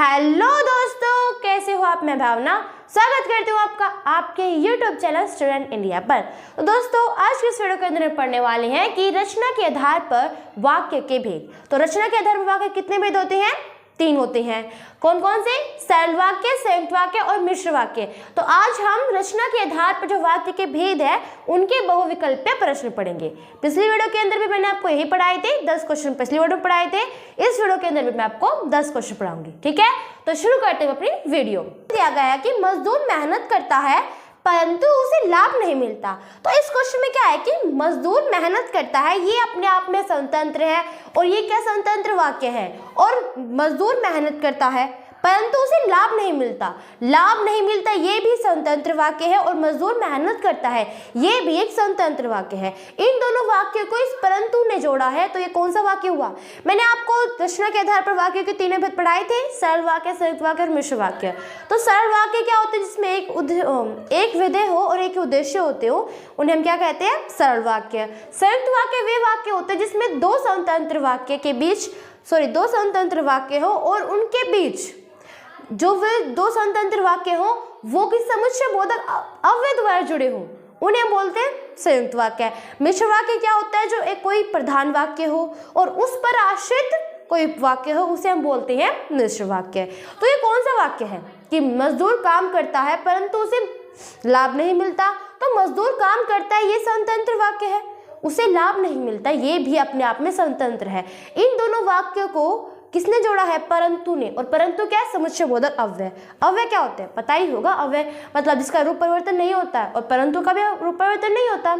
Hello दोस्तों, कैसे हो आप? मैं भावना स्वागत करती हूँ आपका आपके YouTube चैनल स्टूडेंट इंडिया पर। तो दोस्तों, आज के इस वीडियो के अंदर पढ़ने वाले हैं कि रचना के आधार पर वाक्य के भेद। तो रचना के आधार पर वाक्य कितने भेद होते हैं? 3 होते हैं। कौन कौन से? सरल वाक्य, संयुक्त वाक्य और मिश्र वाक्य। तो आज हम रचना के आधार पर जो वाक्य के भेद है उनके बहुविकल्पीय प्रश्न पढ़ेंगे। पिछली वीडियो के अंदर भी मैंने आपको यही पढ़ाए थे, 10 क्वेश्चन पिछली वीडियो में पढ़ाए थे। इस वीडियो के अंदर भी मैं आपको 10 क्वेश्चन पढ़ाऊंगी। ठीक है, तो शुरू करते हैं अपनी वीडियो। दिया गया है कि मजदूर मेहनत करता है परंतु उसे लाभ नहीं मिलता। तो इस क्वेश्चन में क्या है कि मजदूर मेहनत करता है, ये अपने आप में स्वतंत्र है और ये क्या स्वतंत्र वाक्य है। और मजदूर मेहनत करता है परंतु उसे लाभ नहीं मिलता, लाभ नहीं मिलता ये भी स्वतंत्र वाक्य है। और मजदूर मेहनत करता है ये भी एक स्वतंत्र वाक्य है। इन दोनों वाक्यों को इस परंतु ने जोड़ा है, तो ये कौन सा वाक्य हुआ? मैंने आपको रचना के आधार पर वाक्य के 3 भेद पढ़ाए थे, सरल वाक्य, संयुक्त वाक्य और मिश्र वाक्य। तो सरल वाक्य क्या होते हैं? जिसमें एक विधेय हो और एक उद्देश्य होते हो, उन्हें हम क्या कहते हैं? सरल वाक्य। संयुक्त वाक्य वे वाक्य होते हैं जिसमें दो स्वतंत्र वाक्य हो और उनके बीच जो वे दो स्वतंत्र वाक्य हो वो किसी समुच्चय बोधक अव्यय द्वारा जुड़े हो, उन्हें बोलते हैं संयुक्त वाक्य। मिश्र वाक्य क्या होता है? जो एक कोई प्रधान वाक्य हो और उस पर आश्रित कोई वाक्य हो, उसे हम बोलते हैं मिश्र वाक्य। तो ये कौन सा वाक्य है कि मजदूर काम करता है परंतु उसे लाभ नहीं मिलता? तो मजदूर काम करता है ये स्वतंत्र वाक्य है, उसे लाभ नहीं मिलता ये भी अपने आप में स्वतंत्र है। इन दोनों वाक्यों को किसने जोड़ा है? परंतु ने। और परंतु क्या है? समुच्चय बोधक अव्यय। अव्यय क्या होते हैं? पता ही होगा। अव्यय मतलब जिसका रूप परिवर्तन नहीं होता है, और परंतु का भी रूप परिवर्तन नहीं होता।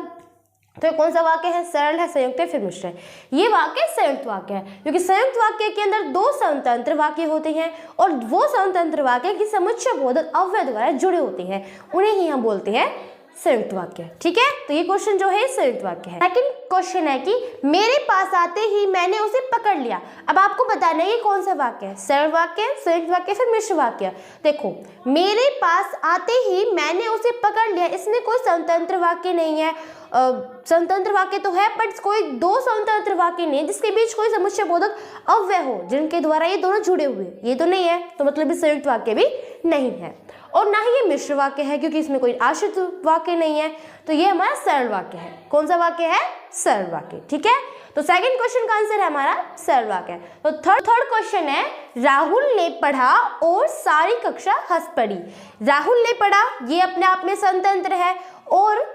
तो ये कौन सा वाक्य है? सरल है, संयुक्त है, फिर मिश्र है। ये वाक्य संयुक्त वाक्य है, क्योंकि संयुक्त वाक्य के अंदर दो स्वतंत्र वाक्य होते हैं और वो स्वतंत्र वाक्य की समुच्चय बोधक अव्यय द्वारा जुड़े होते हैं, उन्हें ही हम बोलते हैं संयुक्त वाक्य। ठीक है, तो ये क्वेश्चन जो है संयुक्त वाक्य है। सेकंड क्वेश्चन है कि मेरे पास आते ही मैंने उसे पकड़ लिया। अब आपको बताना है ये कौन सा वाक्य है? सरल वाक्य, संयुक्त वाक्य, फिर मिश्र वाक्य। देखो, मेरे पास आते ही मैंने उसे पकड़ लिया, इसमें कोई स्वतंत्र वाक्य नहीं है। स्वतंत्र वाक्य तो है बट कोई दो स्वतंत्र वाक्य नहीं जिसके बीच कोई समुच्चय बोधक अव्यय हो जिनके द्वारा ये दोनों जुड़े हुए, ये तो नहीं है। तो मतलब ये संयुक्त वाक्य भी नहीं है और ना ही ये मिश्र वाक्य है, क्योंकि इसमें कोई आश्रित वाक्य नहीं है। तो ये हमारा सरल वाक्य है। कौन सा वाक्य है? सरल वाक्य। ठीक है, तो सेकंड क्वेश्चन का आंसर है हमारा सरल वाक्य। तो थर्ड क्वेश्चन है, राहुल ने पढ़ा और सारी कक्षा हंस पड़ी। राहुल ने पढ़ा ये अपने आप में स्वतंत्र है और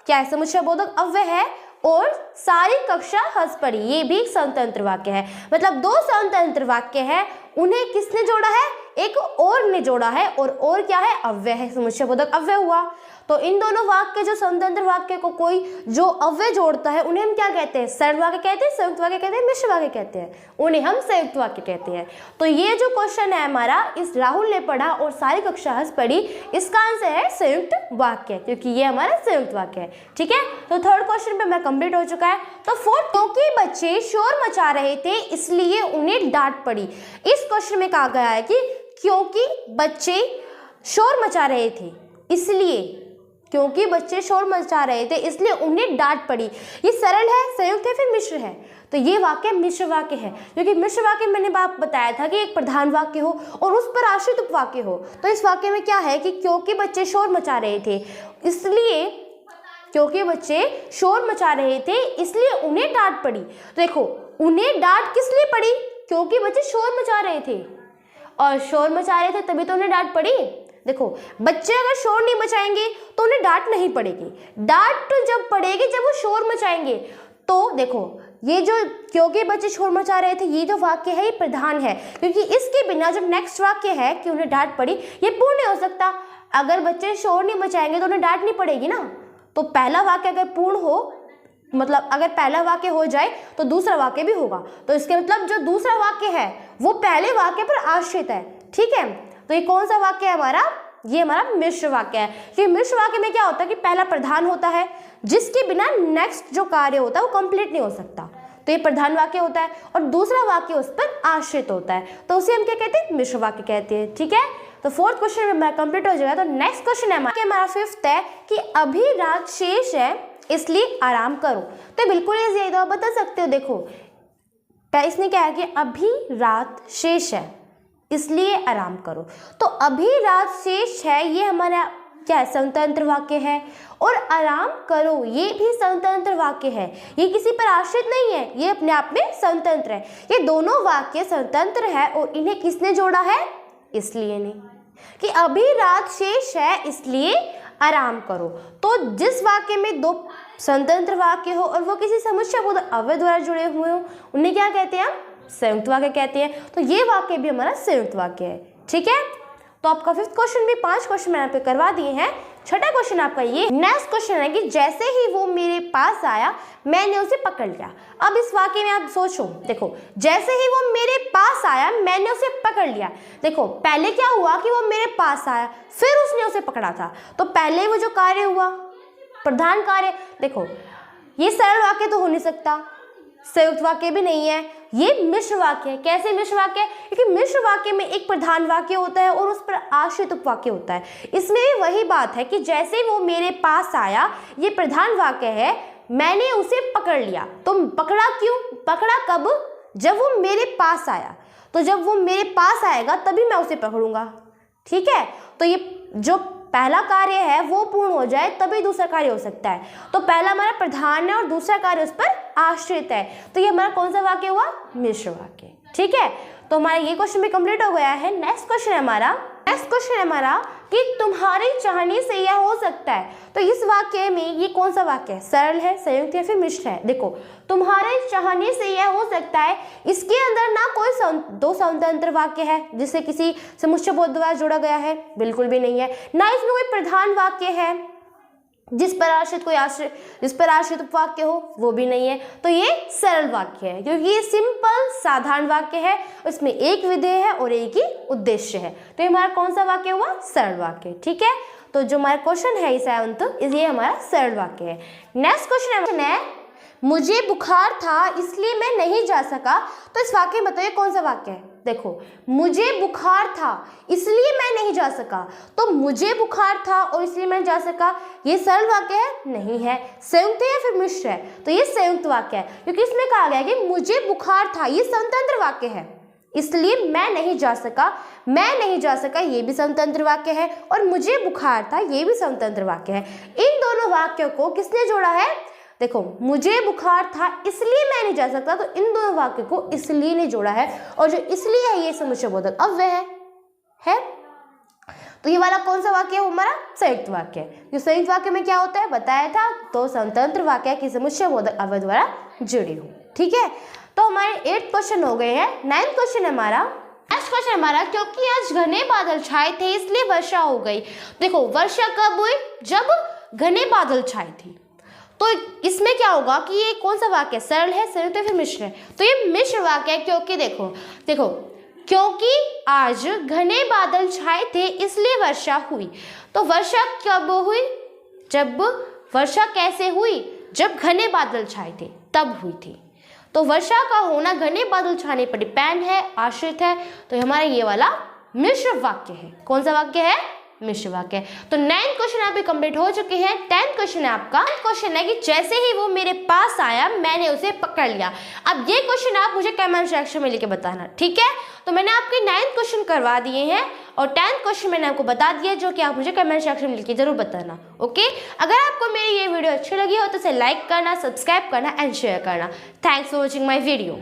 क्या है? समुच्चय बोधक अव्यय है। और सारी कक्षा हंस पड़ी ये भी एक स्वतंत्र वाक्य है। मतलब दो स्वतंत्र वाक्य है, उन्हें किसने जोड़ा है? एक और ने जोड़ा है, और क्या है? अव्यय है, समुच्चय बोधक अव्यय हुआ। तो इन दोनों वाक्य जो स्वतंत्र वाक्य को कोई जो अव्यय जोड़ता है उन्हें हम क्या कहते हैं? सरल वाक्य कहते हैं, संयुक्त वाक्य कहते हैं, मिश्र वाक्य कहते हैं, उन्हें हम संयुक्त वाक्य कहते हैं। तो ये जो क्वेश्चन है हमारा, इस राहुल ने पढ़ा और सारी कक्षा हंस पड़ी, इसका आंसर है संयुक्त वाक्य, क्योंकि ये हमारा संयुक्त वाक्य है। ठीक है, तो थर्ड क्वेश्चन पे मैं कंप्लीट हो चुका है। तो फोर्थ, क्योंकि बच्चे शोर मचा रहे थे इसलिए उन्हें डांट पड़ी। इस क्वेश्चन में कहा गया है कि क्योंकि बच्चे शोर मचा रहे थे इसलिए, क्योंकि बच्चे शोर मचा रहे थे इसलिए उन्हें डांट पड़ी। ये सरल है, संयुक्त है, फिर मिश्र है। तो ये वाक्य मिश्र वाक्य है, क्योंकि मिश्र वाक्य मैंने बताया था कि एक प्रधान वाक्य हो और उस पर आश्रित उपवाक्य हो। तो इस वाक्य में क्या है कि क्योंकि बच्चे शोर मचा रहे थे इसलिए, क्योंकि बच्चे शोर मचा रहे थे इसलिए उन्हें डांट पड़ी। तो देखो, उन्हें डांट किस लिए पड़ी? क्योंकि बच्चे शोर मचा रहे थे, और शोर मचा रहे थे तभी तो उन्हें डांट पड़ी। देखो, बच्चे अगर शोर नहीं मचाएंगे तो उन्हें डांट नहीं पड़ेगी। डांट जब पड़ेगी जब वो शोर मचाएंगे। तो देखो, ये जो क्योंकि बच्चे शोर मचा रहे थे ये जो वाक्य है ये प्रधान है, क्योंकि इसके बिना जब नेक्स्ट वाक्य है कि उन्हें डांट पड़ी, ये पूर्ण नहीं हो सकता। अगर बच्चे शोर नहीं मचाएंगे तो उन्हें डांट नहीं पड़ेगी ना। तो पहला वाक्य अगर पूर्ण हो, मतलब अगर पहला वाक्य हो जाए तो दूसरा वाक्य भी होगा। तो इसके मतलब जो दूसरा वाक्य है वो पहले वाक्य पर आश्रित है। ठीक है, तो ये कौन सा वाक्य है हमारा? ये हमारा मिश्र वाक्य है। कि मिश्र वाक्य में क्या होता है कि पहला प्रधान होता है जिसके बिना नेक्स्ट जो कार्य होता है वो कंप्लीट नहीं हो सकता। तो ये प्रधान वाक्य होता है और दूसरा वाक्य उस पर आश्रित होता है, तो उसे हम क्या कहते हैं? मिश्र वाक्य कहते हैं। ठीक है, तो फोर्थ क्वेश्चन में कंप्लीट हो जाएगा। तो नेक्स्ट क्वेश्चन है हमारा फिफ्थ है कि अभी रात शेष है इसलिए आराम करो। तो बिल्कुल इजी है, तो आप बता सकते हो। देखो, इसने क्या है कि अभी रात शेष है, इसलिए आराम करो। तो अभी रात शेष है, ये हमारा क्या है, स्वतंत्र वाक्य है। और आराम करो ये भी स्वतंत्र वाक्य है, ये किसी पर आश्रित नहीं है, ये अपने आप में स्वतंत्र है। ये दोनों वाक्य स्वतंत्र है और इन्हें किसने जोड़ा है? इसलिए ने, कि अभी रात शेष है इसलिए आराम करो। तो जिस वाक्य में दो स्वतंत्र वाक्य हो और वो किसी समुच्चय बोधक अव्यय द्वारा जुड़े हुए हो, उन्हें क्या कहते हैं? हम संयुक्त वाक्य कहते हैं। तो ये वाक्य भी हमारा संयुक्त वाक्य है। ठीक है, तो आपका फिफ्थ क्वेश्चन भी 5 क्वेश्चन मैंने यहाँ पे करवा दिए हैं। छठा क्वेश्चन आपका ये नेक्स्ट क्वेश्चन है कि जैसे ही वो मेरे पास आया मैंने उसे पकड़ लिया। अब इस वाक्य में आप सोचो, देखो, जैसे ही वो मेरे पास आया मैंने उसे पकड़ लिया। देखो, पहले क्या हुआ कि वो मेरे पास आया, फिर उसने उसे पकड़ा था। तो पहले वो जो कार्य हुआ, प्रधान कार्य, देखो ये सरल वाक्य तो हो नहीं सकता, संयुक्त वाक्य भी नहीं है, ये मिश्र वाक्य है। कैसे मिश्र वाक्य है? क्योंकि मिश्र वाक्य में एक प्रधान वाक्य होता है और उस पर आश्रित उपवाक्य होता है। इसमें भी वही बात है कि जैसे वो मेरे पास आया, ये प्रधान वाक्य है, मैंने उसे पकड़ लिया। तो पकड़ा क्यों? पकड़ा कब? जब वो मेरे पास आया। तो जब वो मेरे पास आएगा तभी मैं उसे पकड़ूंगा। ठीक है, तो ये जो पहला कार्य है वो पूर्ण हो जाए तभी दूसरा कार्य हो सकता है। तो पहला हमारा प्रधान है और दूसरा कार्य उस पर आश्रित है। तो ये हमारा कौन सा वाक्य हुआ? मिश्र वाक्य। ठीक है, तो हमारा ये क्वेश्चन भी कंप्लीट हो गया है। नेक्स्ट क्वेश्चन है हमारा कि तुम्हारी चाहने से यह हो सकता है। तो इस वाक्य में ये कौन सा वाक्य है? सरल है, संयुक्त या फिर मिश्र है? देखो, तुम्हारे चाहने से यह हो सकता है, इसके अंदर ना कोई दो स्वतंत्र वाक्य है जिससे किसी समुच्चय बोध द्वारा जोड़ा गया है, बिल्कुल भी नहीं है। ना इसमें कोई प्रधान वाक्य है जिस पर आश्रित उपवाक्य हो, वो भी नहीं है। तो ये सरल वाक्य है क्योंकि ये सिंपल साधारण वाक्य है, इसमें एक विधेय है और एक ही उद्देश्य है। तो ये हमारा कौन सा वाक्य हुआ? सरल वाक्य। ठीक है, तो जो हमारा क्वेश्चन है इस ये हमारा सरल वाक्य है। नेक्स्ट क्वेश्चन है मुझे बुखार था इसलिए मैं नहीं जा सका। तो इस वाक्य में बताइए कौन सा वाक्य है? देखो, मुझे बुखार था इसलिए मैं नहीं जा सका। तो मुझे बुखार था और इसलिए मैं जा सका, ये सरल वाक्य है? नहीं है। संयुक्त है या फिर मिश्र है? तो ये संयुक्त वाक्य है क्योंकि इसमें कहा गया कि मुझे बुखार था, ये स्वतंत्र वाक्य है, इसलिए मैं नहीं जा सका। मैं नहीं जा सका ये भी स्वतंत्र वाक्य है और मुझे बुखार था ये भी स्वतंत्र वाक्य है। इन दोनों वाक्यों को किसने जोड़ा है? देखो, मुझे बुखार था इसलिए मैं नहीं जा सकता, तो इन दोनों वाक्य को इसलिए ने जोड़ा है और जो इसलिए है ये समुच्चय बोधक अव्यय है। तो ये वाला कौन सा वाक्य है? हमारा संयुक्त वाक्य है। जो संयुक्त वाक्य में क्या होता है बताया था, तो स्वतंत्र वाक्य की समुच्चय बोधक अव्यय द्वारा जुड़ी हो। ठीक है, तो हमारे 8 क्वेश्चन हो गए हैं। 9th क्वेश्चन है हमारा, नेक्स्ट क्वेश्चन हमारा, क्योंकि आज घने बादल छाए थे इसलिए वर्षा हो गई। देखो, वर्षा कब हुई? जब घने बादल छाए थे। तो इसमें क्या होगा कि ये कौन सा वाक्य है? सरल है, संयुक्त है, फिर मिश्र है? तो ये मिश्र वाक्य है क्योंकि देखो क्योंकि आज घने बादल छाए थे इसलिए वर्षा हुई। तो वर्षा कब हुई? जब वर्षा कैसे हुई? जब घने बादल छाए थे तब हुई थी। तो वर्षा का होना घने बादल छाने पर डिपेंड है, आश्रित है। तो हमारा ये वाला मिश्र वाक्य है। कौन सा वाक्य है? मिश्र वाक्य। तो 9th क्वेश्चन आप कंप्लीट हो चुके हैं। 10th क्वेश्चन है आपका। क्वेश्चन है कि जैसे ही वो मेरे पास आया मैंने उसे पकड़ लिया। अब ये क्वेश्चन आप मुझे कमेंट सेक्शन में लिखे बताना। ठीक है, तो मैंने आपके 9th क्वेश्चन करवा दिए हैं और 10th क्वेश्चन मैंने आपको बता दिया, जो कि आप मुझे कमेंट सेक्शन में लिख के जरूर बताना। ओके, अगर आपको मेरी ये वीडियो अच्छी लगी हो तो इसे लाइक करना, सब्सक्राइब करना एंड शेयर करना। Thanks for watching my video.